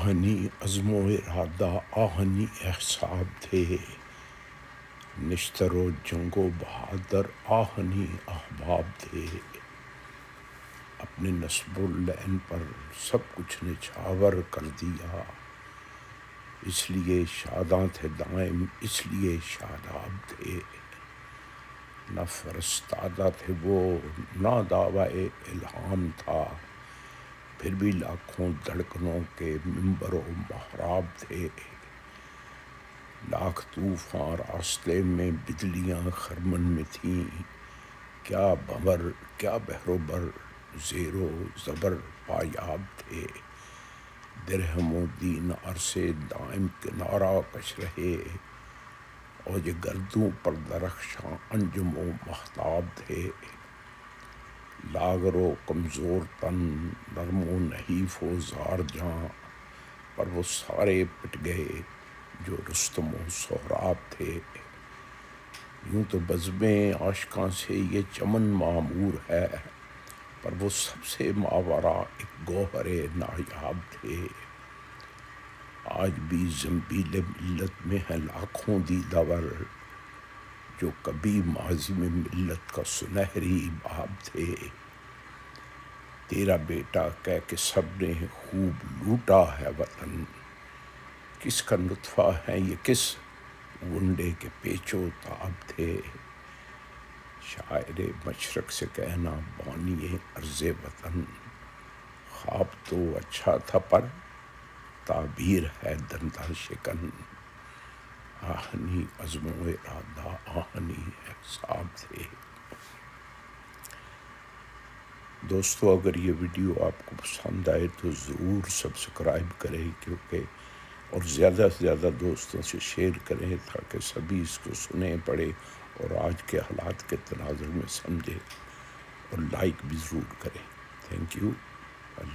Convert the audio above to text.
آہنی عزم و ارادہ آہنی احساب تھے، نشتر و جنگ و بہادر آہنی احباب تھے، اپنے نصب اللعن پر سب کچھ نچھاور کر دیا، اس لیے شاداں تھے دائم اس لیے شاداب تھے، نہ فرستادہ تھے وہ نہ دعوی الہام تھا، پھر بھی لاکھوں دھڑکنوں کے منبر و محراب تھے، لاکھ طوفاں راستے میں بدلیاں خرمن میں تھیں، کیا بھنور کیا بحر و بر زیر و زبر پایاب تھے، درہم و دینار سے دائم کنارہ کش رہے، اوج گردوں پر درخشاں انجم و مہتاب تھے، لاغر و کمزور تن نرم و نحیف و زار جاں پر وہ سارے پٹ گئے جو رستم و سہراب تھے، یوں تو بزمیں عاشقاں سے یہ چمن معمور ہے، پر وہ سب سے ماوراء ایک گوہر نایاب تھے، آج بھی زنبیل ملت میں ہیں لاکھوں دیدہ ور، جو کبھی ماضی میں ملت کا سنہری باب تھے، تیرا بیٹا کہہ کے سب نے خوب لوٹا ہے وطن، کس کا نطفہ ہے یہ کس ونڈے کے پیچ و تاب تھے، شاعر مشرق سے کہنا بانی عرض وطن، خواب تو اچھا تھا پر تعبیر ہے دندہ شکن، آہنی عزم و ارادہ آہنی احساب تھے۔ دوستو، اگر یہ ویڈیو آپ کو پسند آئے تو ضرور سبسکرائب کریں اور زیادہ سے زیادہ دوستوں سے شیئر کریں تاکہ سبھی اس کو سنیں پڑھیں اور آج کے حالات کے تناظر میں سمجھیں، اور لائک بھی ضرور کریں۔ Thank you. اللہ